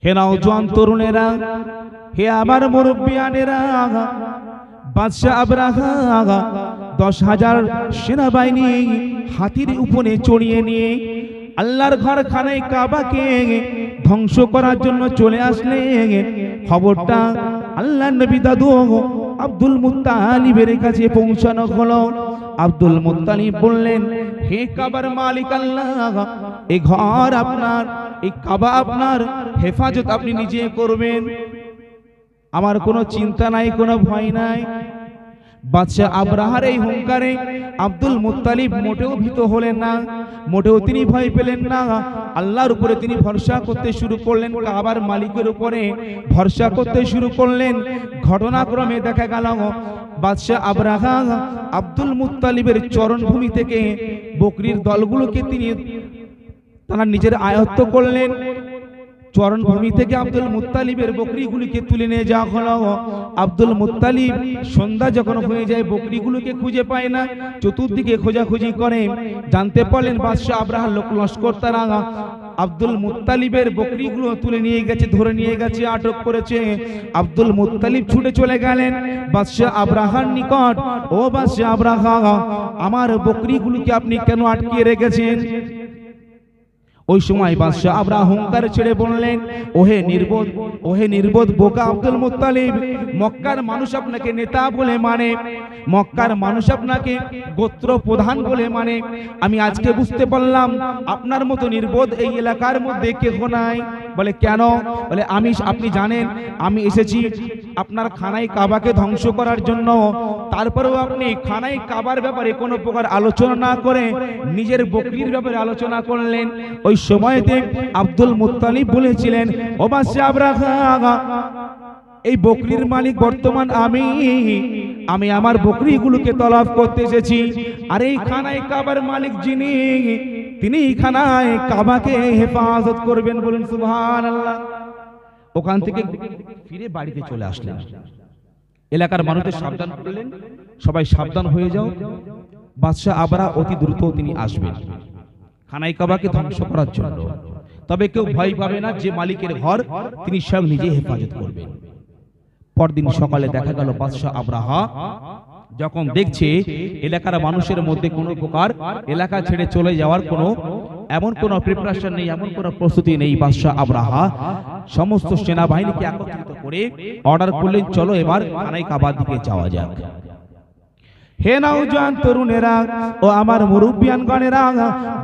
হে নওজোয়ান তরুণেরা, হে আমার মুরব্বিয়ানেরা, বাদশাহ আবরাহা 10,000 সেনাবাহিনী হাতির উপরে চড়িয়ে নিয়ে আল্লাহর ঘর খানায় কাবাকে ধ্বংস করার জন্য চলে আসলেন। খবরটা আল্লাহর নবী দাদু আব্দুল মুত্তালিবের কাছে পৌঁছানো হলো। আব্দুল মুত্তালিব বললেন, হে কাবার মালিক আল্লাহ, এই ঘর আপনার, এই কাবা আপনার, হেফাজত আপনি নিজে করবেন, আমার কোনো চিন্তা নাই, কোনো ভয় নাই। বাদশাহ আবরাহার এই হুঙ্কারে আব্দুল মুত্তালিব মোটেও ভীত হলেন না, মোটেও তিনি ভয় পেলেন না। আল্লাহর উপরে তিনি ভরসা করতে শুরু করলেন, কাবার মালিকের উপরে ভরসা করতে শুরু করলেন। ঘটনাক্রমে দেখা গেল বাদশাহ আবরাহা আব্দুল মুত্তালিবের চরণভূমি থেকে বকরির দলগুলোকে তিনি তারা নিজের আয়ত্ত করলেন। চরণভূমি থেকে আব্দুল মুত্তালিবের বকরিগুলিকে তুলে নিয়ে যাওয়া হলো। আব্দুল মুত্তালিব সন্ধ্যা যখন হয়ে যায় বকরিগুলোকে খুঁজে পায় না, চতুর্দিকে খোঁজাখুঁজি করে, জানতে পারলেন বাদশাহ আবরাহার লোক লস্কর তারা আব্দুল মুত্তালিবের বকরিগুলো তুলে নিয়ে গেছে, ধরে নিয়ে গেছে, আটক করেছে। আব্দুল মুত্তালিব ছুটে চলে গেলেন বাদশাহ আবরাহার নিকট। ও বাদশাহ আবরাহা, আমার বকরিগুলোকে আপনি কেন আটকিয়ে রেখেছেন? ওই সময় বাদশাহ আবরাহা হুঙ্কার ছেড়ে বললেন, ওহে নির্বোধ বোকা আব্দুল মুত্তালিব, মক্কার মানুষ আপনাকে নেতা বলে মানে, মক্কার মানুষ আপনাকে গোত্র প্রধান বলে মানে। আমি আজকে বুঝতে পারলাম আপনার মতো নির্বোধ এই এলাকার মধ্যে কেউ নাই। বলে কেন? বলে আপনি জানেন আমি এসেছি আপনার খানায় কাবাকে ধ্বংস করার জন্য, তারপরেও আপনি খানায় কাবার ব্যাপারে কোনো প্রকার আলোচনা না করে নিজের বকরির ব্যাপারে আলোচনা করলেন। ওই সময়তে আব্দুল মুত্তালিব বলেছিলেন, ও বাদশাহ আবরাহা, এই বকরির মালিক বর্তমান আমি আমার বকরিগুলোকে তলব করতে এসেছি, আর এই খানায় কাবার মালিক যিনি, তিনি খানায় কাবাকে হেফাজত করবেন। বলুন সুবহানাল্লাহ। ওখান থেকে ফিরে বাড়িতে চলে আসলেন। এলাকার মানুষদের সাবধান করলেন, সবাই সাবধান হয়ে যাও, বাদশাহ আবরাহা অতি দ্রুত তিনি আসবেন খানায় কাবাকে ধ্বংস করার জন্য। তবে কেউ ভয় পাবে না, যে মালিকের ঘর তিনি সব নিজে হেফাজত করবেন। পরদিন সকালে দেখা গেল বাদশাহ আবরাহা যখন দেখছে এলাকার মানুষের মধ্যে কোনো প্রকার এলাকা ছেড়ে চলে যাওয়ার এমন কোনো প্রিপারেশন নেই, এমন কোনো প্রস্তুতি নেই, বাদশাহ আবরাহা সমস্ত সেনাবাহিনীকে একত্রিত করে অর্ডার করলেন, চলো এবার খানায় কাবার দিকে যাওয়া যাক। হে নওজোয়ান তরুণেরা ও আমার মুরব্বিয়ানগণেরা,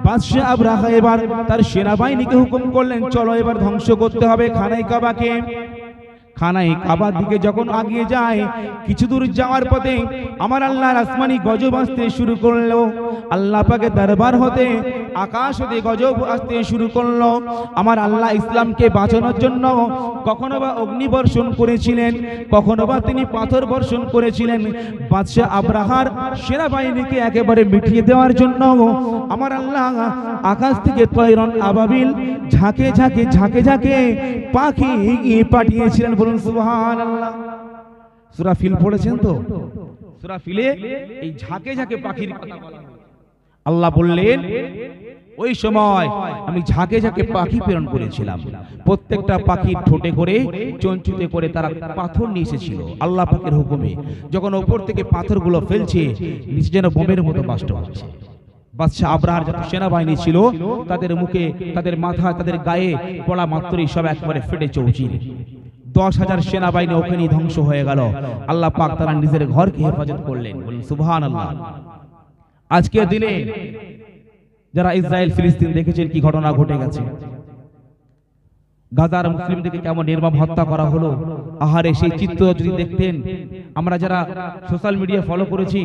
বাদশাহ আবরাহা এবার তার সেনাবাহিনীকে হুকুম করলেন, চলো এবার ধ্বংস করতে হবে খানায় কাবাকে। খানায় কাবার দিকে যখন আগিয়ে যায়, কিছু দূর যাওয়ার পথে আমার আল্লাহর আসমানি গজব আসতে শুরু করলো। আল্লাহ পাকের দরবার হতে আকাশ হতে গজব আসতে শুরু করলো। আমার আল্লাহ ইসলামকে বাঁচানোর জন্য কখনো বা অগ্নি বর্ষণ করেছিলেন, কখনো বা তিনি পাথর বর্ষণ করেছিলেন। বাদশাহ আবরাহার সেনাবাহিনীকে একেবারে মিটিয়ে দেওয়ার জন্য আমার আল্লাহ আকাশ থেকে তয়রন আবাবিল ঝাঁকে ঝাঁকে ঝাঁকে ঝাঁকে পাখি পাঠিয়েছিলেন। বলুন সুবহানাল্লাহ। সূরা ফিল পড়েছেন তো? সূরা ফিলে এই ঝাঁকে ঝাঁকে পাখির কথা বলা হয়। আল্লাহ বললেন, ওই সময় আমি ঝাঁকে ঝাঁকে পাখি প্রেরণ করেছিলাম, প্রত্যেকটা পাখির ঠোঁটে করে চঞ্চুতে করে তারা পাথর নিয়ে এসেছিল আল্লাহ পাকের হুকুমে। যখন ওপর থেকে পাথরগুলো ফেলছে, নিচে যেন বোমের মতো বাস্ট হচ্ছে। বাদশাহ আবরাহার যত সেনাবাহিনী ছিল, তাদের মুখে, তাদের মাথায়, তাদের গায়ে পড়া মাত্রই সব একবারে ফেটে চৌচির। 10,000 সেনাবাহিনী ওখানেই ধ্বংস হয়ে গেল। আল্লাহ পাক তারা নিজের ঘরকে হেফাজত করলেন। বলুন সুবহানাল্লাহ। আজকের দিনে যারা ইসরায়েল ফিলিস্তিন দেখেছেন কি ঘটনা ঘটে গেছে, গাজার মুসলিমদেরকে কেমন নির্মম হত্যা করা হলো। আহারে, সেই চিত্র যদি দেখতেন, আমরা যারা সোশ্যাল মিডিয়া ফলো করেছি,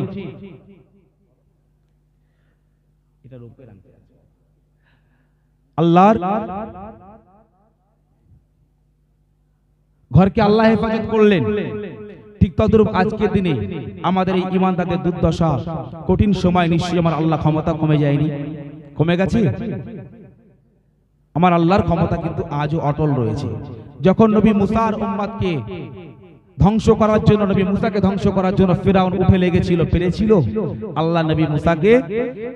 আল্লাহর ঘরকে আল্লাহ হেফাজত করলেন। ঠিক তদ্রূপ আজকের দিনে আমাদের এই ঈমানদারদের দুর্দশা, কঠিন সময় নিশ্চয়ই আমার আল্লাহ ক্ষমতা কমে যায়নি, কমে গেছে। আমার আল্লাহর ক্ষমতা কিন্তু আজও অটল রয়েছে। যখন নবী মুসার উম্মতকে ধ্বংস করার জন্য, নবী মুসাকে ধ্বংস করার জন্য ফিরাউন উঠে লেগেছিল, পেরেছিল, আল্লাহ নবী মুসাকে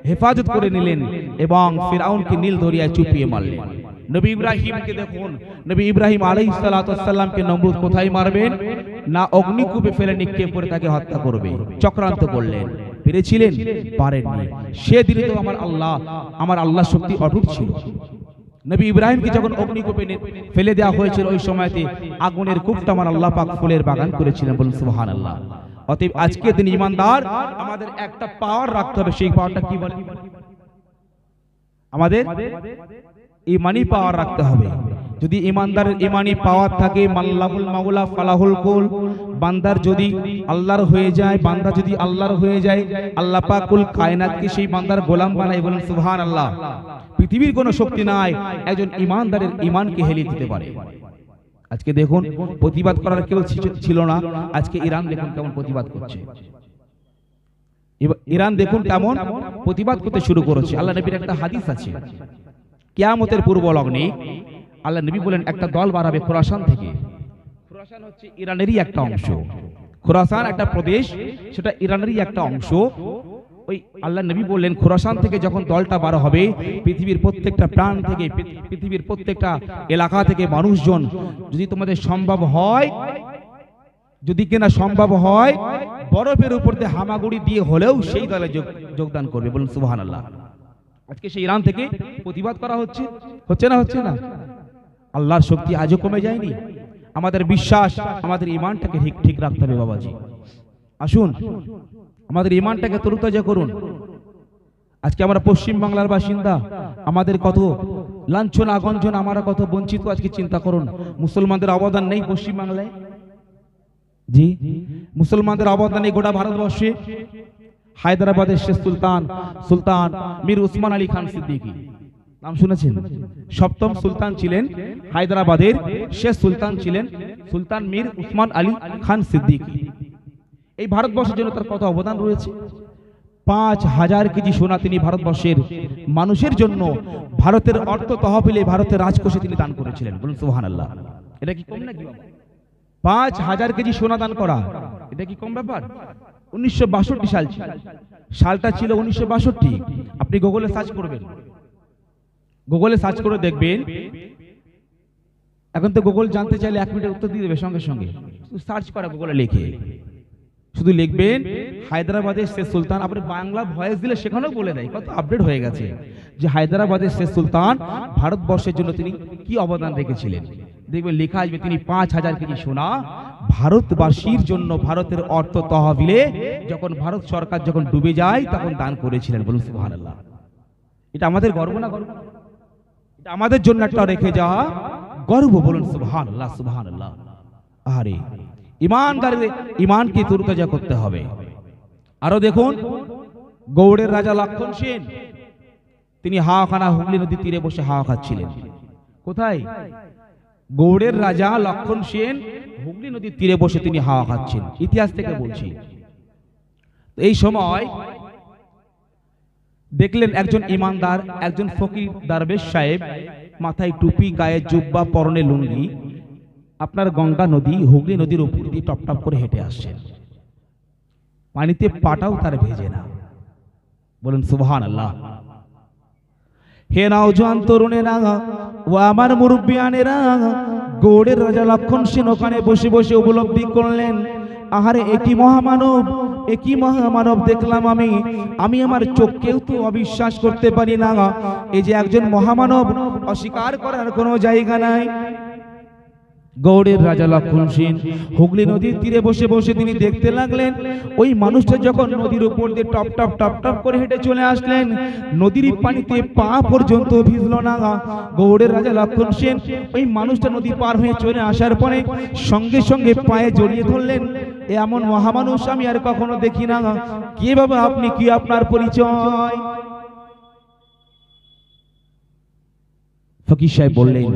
হেফাজত করে নিলেন এবং ফিরাউনকে নীল দরিয়ায় চুপিয়ে মারলেন। নবী ইব্রাহিমকে দেখুন, নবী ইব্রাহিম আলাইহিস সালাতু ওয়াস সালামকে নমরুদ কোথায় মারবেন না, অগ্নিকূপে ফেলে নিক্ষেপ করে তাকে হত্যা করবে চক্রান্ত করলেন। পেরেছিলেন? পারেননি। সেদিনই তো আমার আল্লাহ শক্তি অটুট ছিল। নবী ইব্রাহিমকে যখন অগ্নিকূপে ফেলে দেওয়া হয়েছিল ওই সময়তে আগুনের কূপটা আমার আল্লাহ পাক ফুলের বাগান করেছিলেন। বলুন সুবহানাল্লাহ। অতএব আজকে দিন ঈমানদার আমাদের একটা পাওয়ার রাখতে হবে। সেই পাওয়ারটা কি বলে? আমাদের ঈমানি পাওয়ার রাখতে হবে। যদি ঈমানদারের ঈমানি পাওয়ার থাকে, মাল্লাহুল মাওলা ফালাহুল কুল, বান্দার যদি আল্লাহর হয়ে যায়, বান্দা যদি আল্লাহর হয়ে যায়, আল্লাহ পাক কুল কায়নাতকে সেই বান্দার গোলাম বানায়। বলেন সুবহানাল্লাহ। পৃথিবীর কোনো শক্তি নাই একজন ঈমানদারের ঈমানকে হেলিয়ে দিতে পারে। আজকে দেখুন প্রতিবাদ করার কেউ ছিল না, আজকে ইরান দেখুন কেমন প্রতিবাদ করছে। ইরান দেখুন কেমন প্রতিবাদ করতে শুরু করেছে। আল্লাহ নবীর একটা হাদিস আছে, কিয়ামতের পূর্ব লগ্নে আল্লাহ নবী বলেন একটা দল বাড়াবে খোরাসান থেকে। খোরাসান হচ্ছে ইরানেরই একটা অংশ, খোরাসান একটা প্রদেশ, সেটা ইরানেরই একটা অংশ। ওই আল্লাহ নবী বললেন খোরাসান থেকে যখন দলটা বার হবে, পৃথিবীর প্রত্যেকটা প্রাণ থেকে, পৃথিবীর প্রত্যেকটা এলাকা থেকে মানুষজন, যদি তোমাদের সম্ভব হয়, যদি কিনা সম্ভব হয়, বরফের উপর দিয়ে হামাগুড়ি দিয়ে হলেও সেই দলে যোগদান করবে। বলুন সুবহানাল্লাহ। আজকে সেই ইরান থেকে প্রতিবাদ করা হচ্ছে, হচ্ছে না? হচ্ছে না? আল্লাহর শক্তি আজও কমে যায়নি। আমাদের বিশ্বাস, আমাদের ঈমানটাকে ঠিক রাখতে হবে বাবাজি। আসুন আমাদের ঈমানটাকে তরুতাজা করুন। আজকে আমরা পশ্চিম বাংলার বাসিন্দা, আমাদের কত লাঞ্ছনা গঞ্জনা, আমরা কত বঞ্চিত। আজকে চিন্তা করুন, মুসলমানদের অবদান নেই পশ্চিম বাংলায়? জি, মুসলমানদের অবদান নেই গোটা ভারতবর্ষে। হায়দ্রাবাদের শেষ সুলতান মীর উসমান আলী খান সিদ্দিকী, নাম শুনেছেন? সপ্তম সুলতান ছিলেন হায়দ্রাবাদের, শেষ সুলতান ছিলেন সুলতান মীর উসমান আলী খান সিদ্দিকী। এই ভারতবর্ষের জন্য তার কত অবদান রয়েছে। 5000 কেজি সোনা তিনি ভারতবর্ষের মানুষের জন্য, ভারতের অর্থ তহবিলে, ভারতের রাজকোষে তিনি দান করেছিলেন। বলুন সুবহানাল্লাহ। এটা কি কম নাকি বাবা? 5000 কেজি সোনা দান করা, এটা কি কম ব্যাপার? 1962 সালটা ছিল 1962। আপনি গুগলে সার্চ করবেন, গুগলে সার্চ করে দেখবেন। এখন তো গুগল জানতে চাইলে 1 মিনিটের উত্তর দিয়ে দেবে সঙ্গে সঙ্গে। সার্চ করা গুগলে লিখে, শুধু লিখবেন হায়দ্রাবাদের শেষ সুলতান। আপনি বাংলা ভয়েস দিলে সেখানেও বলে দেয়, কত আপডেট হয়ে গেছে, যে হায়দ্রাবাদের শেষ সুলতান ভারতবর্ষের জন্য তিনি কি অবদান রেখেছিলেন। দেখবেন লেখা আসবে তিনি 5000 কেজি সোনা ভারতবাসীর জন্য, ভারতের অর্থ তহবিলে, যখন ভারত সরকার যখন ডুবে যায় তখন দান করেছিলেন। বলুন সুবহানাল্লাহ। এটা আমাদের গর্ব না? গর্ব। এটা আমাদের জন্য একটা রেখে যাওয়া গর্ব। বলুন সুবহানাল্লাহ, সুবহানাল্লাহ। আরে ঈমানদারের ঈমানকে তরুতাজা করতে হবে। আরো দেখুন গৌড়ের রাজা লক্ষণ সেন, তিনি হাওয়াখানা হুগলি নদীর তীরে বসে হাওয়া খাচ্ছিলেন। কোথায়? গৌড়ের রাজা লক্ষণ সেন হুগলি নদীর তীরে বসে তিনি হাওয়া খাচ্ছেন, ইতিহাস থেকে বলছি। এই সময় দেখলেন একজন ঈমানদার, একজন ফকির দরবেশ সাহেব, মাথায় টুপি, গায়ে জুব্বা, পরনে লুঙ্গি, আপনার গঙ্গা নদী, হুগলি নদীর উপর দিয়ে টপ টপ করে হেঁটে আসছেন। পানিতে পাটাও তার ভেজে না। বলুন সুবহানাল্লাহ। হে নওজোয়ান তরুণেরা ও আমার মুরব্বিয়ানেরা, গৌড়ের রাজা লক্ষণ সেন ওখানে বসে বসে উপলব্ধি করলেন, আহারে একই মহামানব, একই মহামানব দেখলাম আমি আমার চোখকেও তো অবিশ্বাস করতে পারি না। এই যে একজন মহামানব, অস্বীকার করার কোনো জায়গা নাই। গৌড়ের রাজা লক্ষণ সেন হুগলি নদীর তীরে বসে বসে তিনি দেখতে লাগলেন, ওই মানুষটা যখন নদীর উপর দিয়ে টপ টপ টপ টপ করে হেঁটে চলে আসলেন, নদীর পানিতে পা পর্যন্ত ভিজল না। গৌড়ের রাজা লক্ষণ সেন ওই মানুষটা নদী পার হয়ে চলে আসার পরে সঙ্গে সঙ্গে পায়ে জড়িয়ে ধরলেন, এমন মহামানুষ আমি আর কখনো দেখি না। কে বাবা আপনি, কি আপনার পরিচয়? ফকির সাহেব বললেন,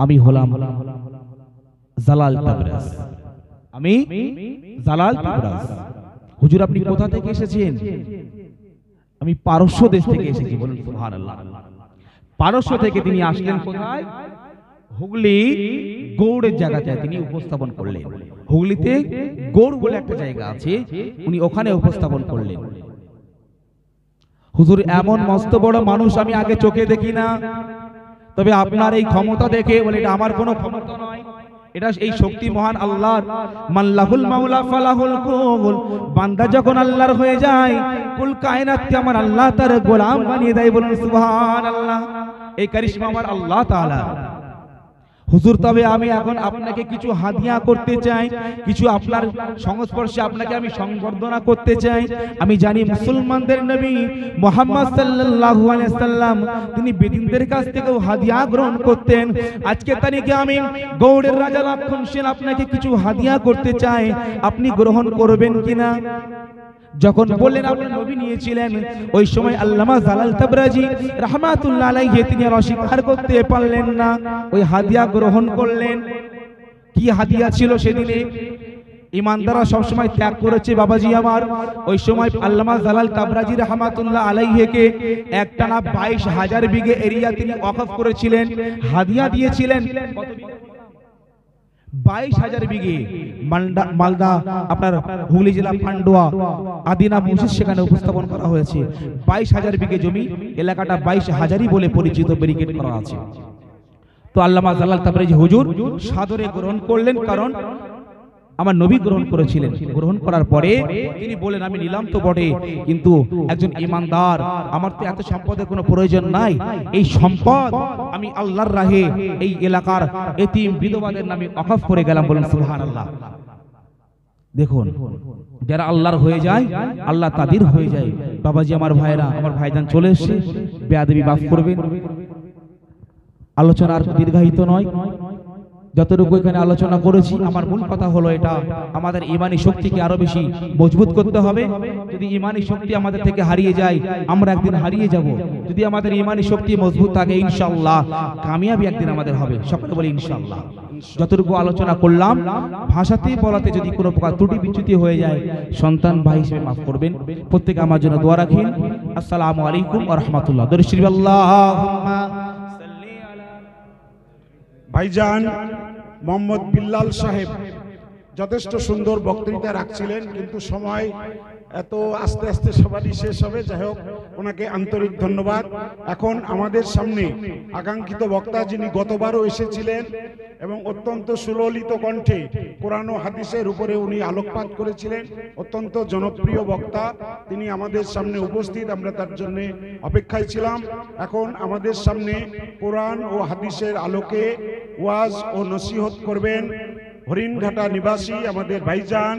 আমি হলাম জালাল তাবরাজ, আমি জালাল তাবরাজ। হুজুর আপনি কোথা থেকে এসেছেন? আমি পারস্য দেশ থেকে এসেছি। বলুন সুবহানাল্লাহ। পারস্য থেকে তিনি আসলেন কোথায়? হুগলি গৌড়ের জায়গাতে তিনি উপস্থাপন করলেন। হুগলিতে গৌড় বলে একটা জায়গা আছে, উনি ওখানে উপস্থাপন করলেন। হুজুর এমন মস্ত বড় মানুষ আমি আগে চোখে দেখি না। তবে আপনার এই ক্ষমতা দেখে বলে এটা আমার কোনো ক্ষমতা নয়, এটা এই শক্তি মহান আল্লাহর। মাল্লাহুল মাওলা ফালাহুল কুল, বান্দা যখন আল্লাহর হয়ে যায় কুল কায়নাতকে আমার আল্লাহ তার গোলাম বানিয়ে দেয়। বলুন সুবহানাল্লাহ। এই কারিশমা আমার আল্লাহ তাআলা। হুজুর, তবে আমি এখন আপনাকে কিছু হাদিয়া করতে চাই, কিছু আপনার সংস্পর্শে আপনাকে আমি সংবর্ধনা করতে চাই। আমি জানি মুসলমানদের নবী মুহাম্মদ সাল্লাল্লাহু আলাইহি সাল্লাম তিনি বেদিনদের কাছ থেকেও হাদিয়া গ্রহণ করতেন। আজকে তারিখে আমি গৌড়ের রাজা লক্ষণ সেন আপনাকে কিছু হাদিয়া করতে চাই, আপনি গ্রহণ করবেন কিনা? যখন বললেন আপনার নবী নিয়েছিলেন, ওই সময় আল্লামা জালাল তাবরাজি রাহমাতুল্লাহ আলাইহি তিনি আর অস্বীকার করতে পারলেন না, ওই হাদিয়া গ্রহণ করলেন। কি হাদিয়া ছিল সেদিনে? ইমানদাররা সবসময় ত্যাগ করেছে বাবাজি আমার। ওই সময় আল্লামা জালাল তাবরাজি রাহমাতুল্লাহ আলাইহিকে একটানা 22,000 বিঘে এরিয়া তিনি ওয়াকফ করেছিলেন, হাদিয়া দিয়েছিলেন। কত বিঘে? 22,000 বিঘে। মালদা আপনার হুগলি জেলা পান্ডুয়া আদিনা মসজিদ সেখানে উপস্থাপন করা হয়েছে। 22,000 বিঘে জমি, এলাকাটা 22,000ই বলে পরিচিত, ব্যারিকেড করা আছে। তো আল্লামা জালাল তাবরাজি হুজুর সাদরে গ্রহণ করলেন, কারণ আমার নবী গ্রহণ করেছিলেন। গ্রহণ করার পরে তিনি বলেন, আমি নিলাম তো বটে, কিন্তু একজন ইমানদার, আমার তো এত সম্পদের কোনো প্রয়োজন নাই, এই সম্পদ আমি আল্লাহর রাহে এই এলাকার এতিম বিধবাদের নামে ওয়াকফ করে গেলাম। বলেন সুবহানাল্লাহ। দেখুন, যারা আল্লাহর হয়ে যায় আল্লাহ তাদের হয়ে যায়। বাবাজি আমার ভাইরা, আমার ভাইজান চলে এসেছে, বেয়াদবি মাফ করবেন। আলোচনা আর দীর্ঘায়িত নয়, যতটুকু এখানে আলোচনা করেছি আমার মূল কথা হলো এটা, আমাদের ঈমানি শক্তিকে আরো বেশি মজবুত করতে হবে। যদি ঈমানি শক্তি আমাদের থেকে হারিয়ে যায়, আমরা একদিন হারিয়ে যাব। যদি আমাদের ঈমানি শক্তি মজবুত থাকে, ইনশাআল্লাহ কামিয়াবি একদিন আমাদের হবে। সকলে বলি ইনশাআল্লাহ। যতটুকু আলোচনা করলাম, ভাষাতে বলাতে যদি কোনো প্রকার ত্রুটি বিচ্যুতি হয়ে যায়, সন্তান ভাই হিসেবে মাফ করবেন। প্রত্যেকে আমার জন্য দোয়া রাখেন। আসসালামু আলাইকুম ওয়া রাহমাতুল্লাহ। দরুদ শরীফ আল্লাহুম্মা সাল্লি আলা ভাইজান মোহাম্মদ বিল্লাল সাহেব যথেষ্ট সুন্দর বক্তৃতা রাখছিলেন, কিন্তু সময় এত আস্তে আস্তে সবারই শেষ হবে। যাই হোক, ওনাকে আন্তরিক ধন্যবাদ। এখন আমাদের সামনে আকাঙ্ক্ষিত বক্তা, যিনি গতবারও এসেছিলেন এবং অত্যন্ত সুললিত কণ্ঠে কোরআন ও হাদিসের উপরে উনি আলোকপাত করেছিলেন, অত্যন্ত জনপ্রিয় বক্তা, তিনি আমাদের সামনে উপস্থিত। আমরা তার জন্য অপেক্ষায় ছিলাম। এখন আমাদের সামনে কোরআন ও হাদিসের আলোকে ওয়াজ ও নসিহত করবেন হরিণঘাটা নিবাসী আমাদের ভাইজান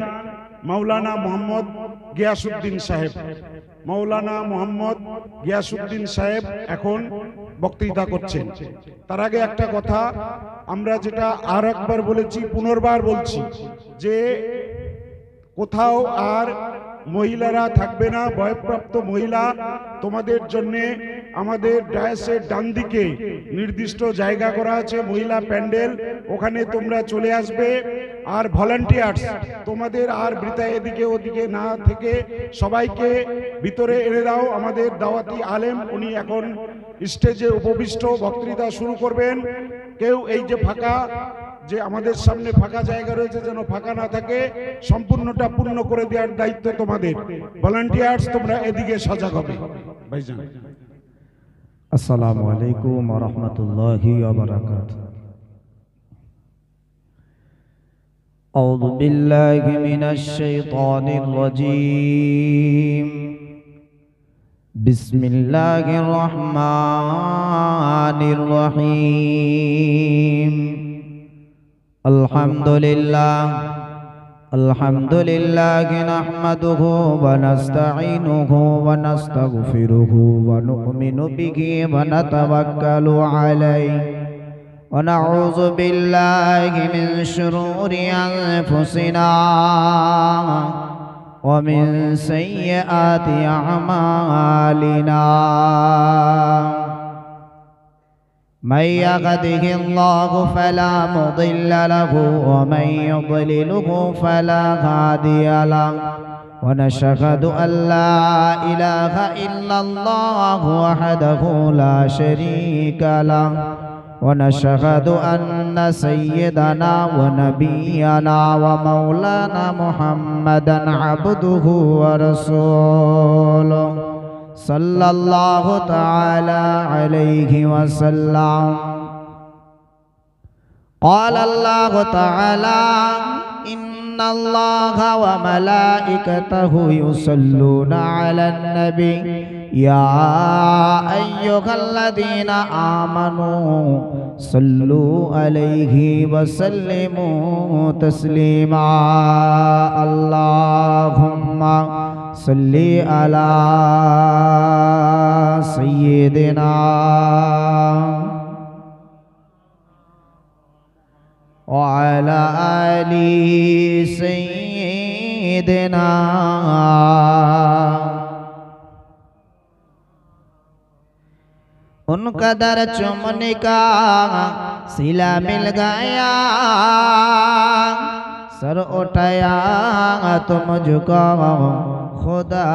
মাওলানা মোহাম্মদ গিয়াসউদ্দিন সাহেব। মাওলানা মোহাম্মদ গিয়াসউদ্দিন সাহেব এখন বক্তৃতা করছেন। তার আগে একটা কথা, আমরা যেটা আর একবার বলেছি, পুনর্বার বলছি, যে কোথাও আর মহিলারা থাকবে না। বয়ঃপ্রাপ্ত মহিলা, তোমাদের জন্য আমাদের ডায়াসের ডান দিকে নির্দিষ্ট জায়গা করা আছে, মহিলা প্যান্ডেল, ওখানে তোমরা চলে আসবে। আর ভলান্টিয়ার্স, তোমাদের আর বৃথা এদিকে ওদিকে না থেকে সবাইকে ভিতরে এনে দাও। আমাদের দাওয়াতি আলেম উনি এখন স্টেজে উপবিষ্ট, বক্তৃতা শুরু করবেন। কেউ এই যে ফাঁকা, যে আমাদের সামনে ফাঁকা জায়গা রয়েছে, যেন ফাঁকা না থাকে, সম্পূর্ণটা পূর্ণ করে দেওয়ার দায়িত্ব তোমাদের। ভলান্টিয়ার্স, তোমরা এদিকে সজাগ হবে। ভাইজান, আসসালামু আলাইকুম ওয়া রাহমাতুল্লাহি ওয়া বারাকাতুহু। আউযু বিল্লাহি মিনাশ শাইতানির রাজীম। বিসমিল্লাহির রহমানির রহিম। আলহামদুলিল্লাহ আলহামদুলিল্লাহি নাহমাদুহু ওয়া নাস্তাঈনুহু ওয়া নাস্তাগফিরুহু ওয়া নু'মিনু বিহি ওয়া নাতাওয়াক্কালু আলাইহি ওয়া নাউযু বিল্লাহি মিন শুরুরি আনফুসিনা ওয়া মিন সাইয়্যাতি আ'মালিনা। من يهده الله فلا مضل له ومن يضلله فلا هادي له ونشهد أن لا إله إلا الله وحده لا شريك له ونشهد أن سيدنا ونبينا ومولانا محمدا عبده ورسوله सल्लल्लाहु तआला अलैहि वसल्लम। قال الله تعالى إن الله وملائكته يصلون على النبي يا أيها الذين آمنوا صلوا عليه وسلموا تسليما اللهم صل على سيدنا وعلى آل سيدنا उनका दर चुमने का सिला मिल गया सर उठाया तो मुझको खुदा